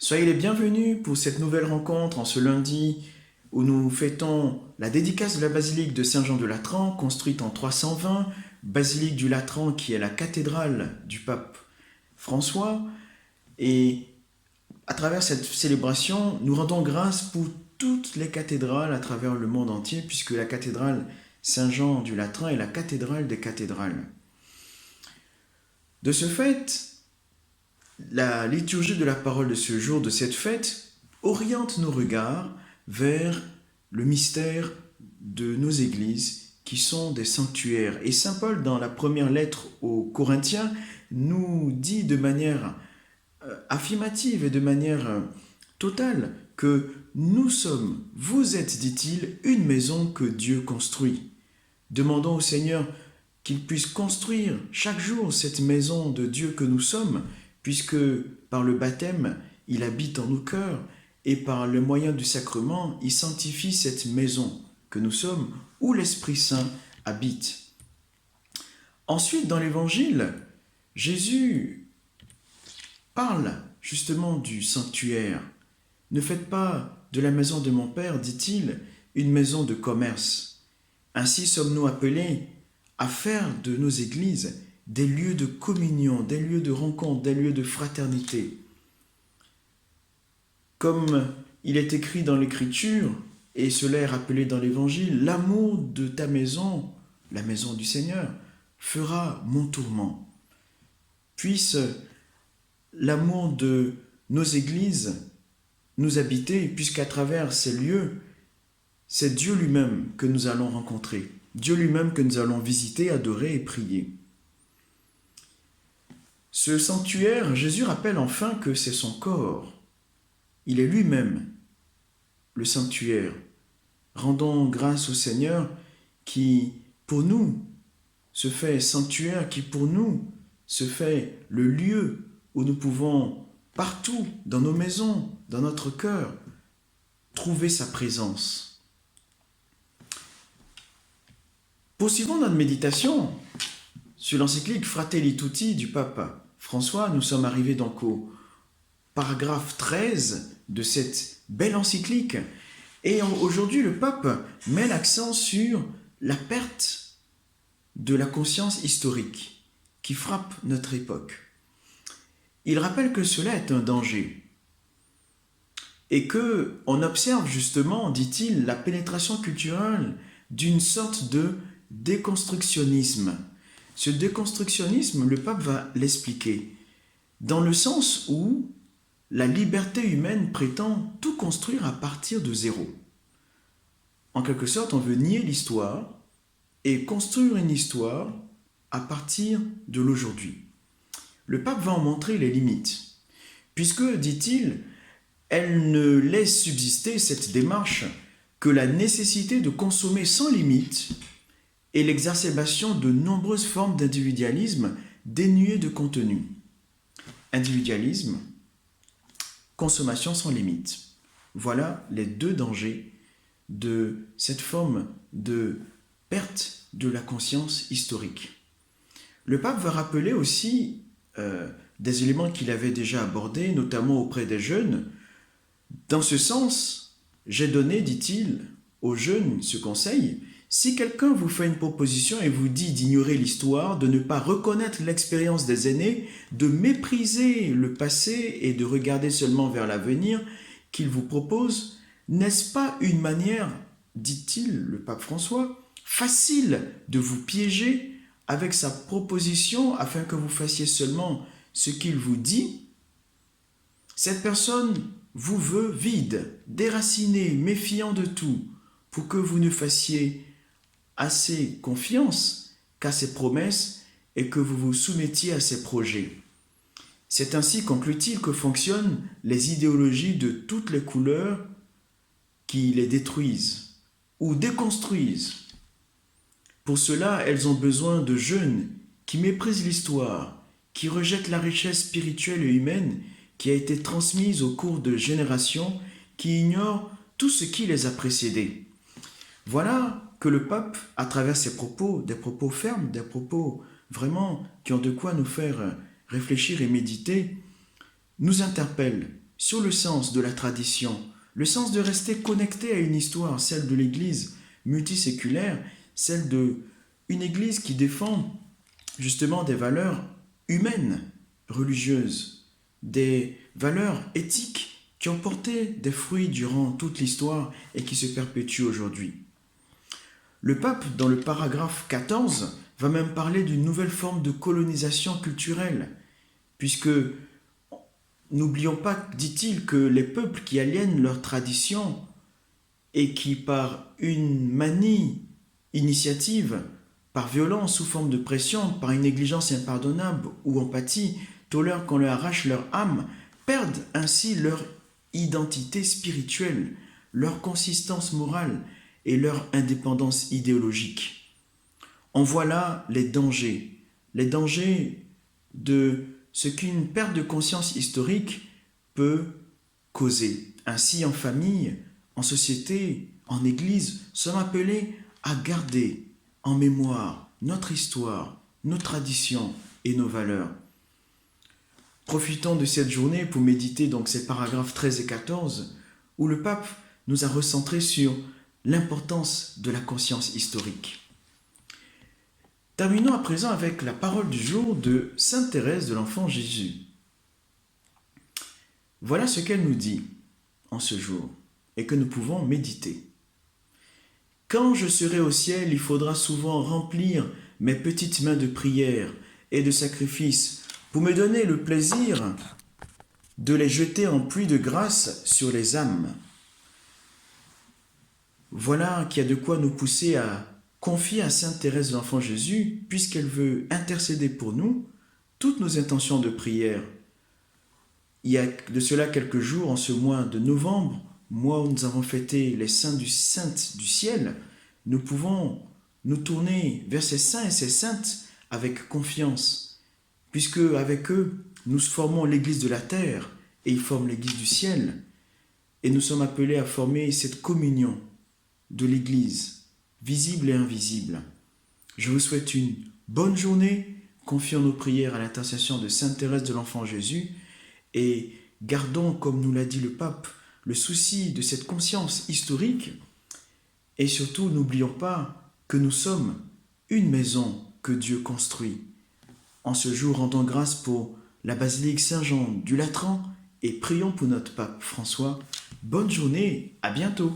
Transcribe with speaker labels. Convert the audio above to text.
Speaker 1: Soyez les bienvenus pour cette nouvelle rencontre en ce lundi où nous fêtons la dédicace de la basilique de Saint-Jean de Latran, construite en 320, basilique du Latran qui est la cathédrale du pape François. Et à travers cette célébration, nous rendons grâce pour toutes les cathédrales à travers le monde entier, puisque la cathédrale Saint-Jean du Latran est la cathédrale des cathédrales. De ce fait, la liturgie de la parole de ce jour, de cette fête, oriente nos regards vers le mystère de nos églises qui sont des sanctuaires. Et Saint Paul, dans la première lettre aux Corinthiens, nous dit de manière affirmative et de manière totale que nous sommes, vous êtes, dit-il, une maison que Dieu construit. Demandons au Seigneur qu'il puisse construire chaque jour cette maison de Dieu que nous sommes, puisque par le baptême, il habite en nos cœurs et par le moyen du sacrement, il sanctifie cette maison que nous sommes où l'Esprit Saint habite. Ensuite, dans l'Évangile, Jésus parle justement du sanctuaire. Ne faites pas de la maison de mon Père, dit-il, une maison de commerce. Ainsi sommes-nous appelés à faire de nos églises des lieux de communion, des lieux de rencontre, des lieux de fraternité. Comme il est écrit dans l'Écriture, et cela est rappelé dans l'Évangile, l'amour de ta maison, la maison du Seigneur, fera mon tourment. Puisse l'amour de nos églises nous habiter, puisqu'à travers ces lieux, c'est Dieu lui-même que nous allons rencontrer, Dieu lui-même que nous allons visiter, adorer et prier. Ce sanctuaire, Jésus rappelle enfin que c'est son corps. Il est lui-même le sanctuaire. Rendons grâce au Seigneur qui, pour nous, se fait sanctuaire, qui, pour nous, se fait le lieu où nous pouvons, partout, dans nos maisons, dans notre cœur, trouver sa présence. Poursuivons notre méditation sur l'encyclique Fratelli Tutti du pape François. Nous sommes arrivés donc au paragraphe 13 de cette belle encyclique. Et aujourd'hui, le pape met l'accent sur la perte de la conscience historique qui frappe notre époque. Il rappelle que cela est un danger et que on observe justement, dit-il, la pénétration culturelle d'une sorte de déconstructionnisme. Ce déconstructionnisme, le pape va l'expliquer, dans le sens où la liberté humaine prétend tout construire à partir de zéro. En quelque sorte, on veut nier l'histoire et construire une histoire à partir de l'aujourd'hui. Le pape va en montrer les limites, puisque, dit-il, elle ne laisse subsister cette démarche que la nécessité de consommer sans limite et l'exacerbation de nombreuses formes d'individualisme dénuées de contenu. Individualisme, consommation sans limite. Voilà les deux dangers de cette forme de perte de la conscience historique. Le pape va rappeler aussi des éléments qu'il avait déjà abordés, notamment auprès des jeunes. Dans ce sens, j'ai donné, dit-il, aux jeunes ce conseil: si quelqu'un vous fait une proposition et vous dit d'ignorer l'histoire, de ne pas reconnaître l'expérience des aînés, de mépriser le passé et de regarder seulement vers l'avenir qu'il vous propose, n'est-ce pas une manière, dit-il, le pape François, facile de vous piéger avec sa proposition afin que vous fassiez seulement ce qu'il vous dit? Cette personne vous veut vide, déraciné, méfiant de tout, pour que vous ne fassiez assez confiance qu'à ses promesses et que vous vous soumettiez à ses projets. C'est ainsi, conclut-il, que fonctionnent les idéologies de toutes les couleurs qui les détruisent ou déconstruisent. Pour cela, elles ont besoin de jeunes qui méprisent l'histoire, qui rejettent la richesse spirituelle et humaine qui a été transmise au cours de générations, qui ignorent tout ce qui les a précédés. Voilà que le pape, à travers ses propos, des propos fermes, des propos vraiment qui ont de quoi nous faire réfléchir et méditer, nous interpelle sur le sens de la tradition, le sens de rester connecté à une histoire, celle de l'Église multiséculaire, celle de une Église qui défend justement des valeurs humaines, religieuses, des valeurs éthiques qui ont porté des fruits durant toute l'histoire et qui se perpétuent aujourd'hui. Le pape, dans le paragraphe 14, va même parler d'une nouvelle forme de colonisation culturelle, puisque n'oublions pas, dit-il, que les peuples qui aliènent leurs traditions et qui, par une manie initiative, par violence, sous forme de pression, par une négligence impardonnable ou empathie, tolèrent qu'on leur arrache leur âme, perdent ainsi leur identité spirituelle, leur consistance morale et leur indépendance idéologique. En voilà les dangers de ce qu'une perte de conscience historique peut causer. Ainsi, en famille, en société, en église, sommes appelés à garder en mémoire notre histoire, nos traditions et nos valeurs. Profitons de cette journée pour méditer donc ces paragraphes 13 et 14 où le pape nous a recentrés sur l'importance de la conscience historique. Terminons à présent avec la parole du jour de Sainte Thérèse de l'Enfant Jésus. Voilà ce qu'elle nous dit en ce jour et que nous pouvons méditer. Quand je serai au ciel, il faudra souvent remplir mes petites mains de prière et de sacrifice pour me donner le plaisir de les jeter en pluie de grâce sur les âmes. Voilà qu'il y a de quoi nous pousser à confier à Sainte Thérèse de l'Enfant Jésus, puisqu'elle veut intercéder pour nous, toutes nos intentions de prière. Il y a de cela quelques jours, en ce mois de novembre, mois où nous avons fêté les saintes du ciel, nous pouvons nous tourner vers ces saints et ces saintes avec confiance, puisque avec eux, nous formons l'Église de la terre et ils forment l'Église du ciel. Et nous sommes appelés à former cette communion de l'Église, visible et invisible. Je vous souhaite une bonne journée, confions nos prières à l'intercession de Sainte Thérèse de l'Enfant Jésus et gardons, comme nous l'a dit le pape, le souci de cette conscience historique et surtout n'oublions pas que nous sommes une maison que Dieu construit. En ce jour, rendons grâce pour la basilique Saint-Jean du Latran et prions pour notre pape François. Bonne journée, à bientôt.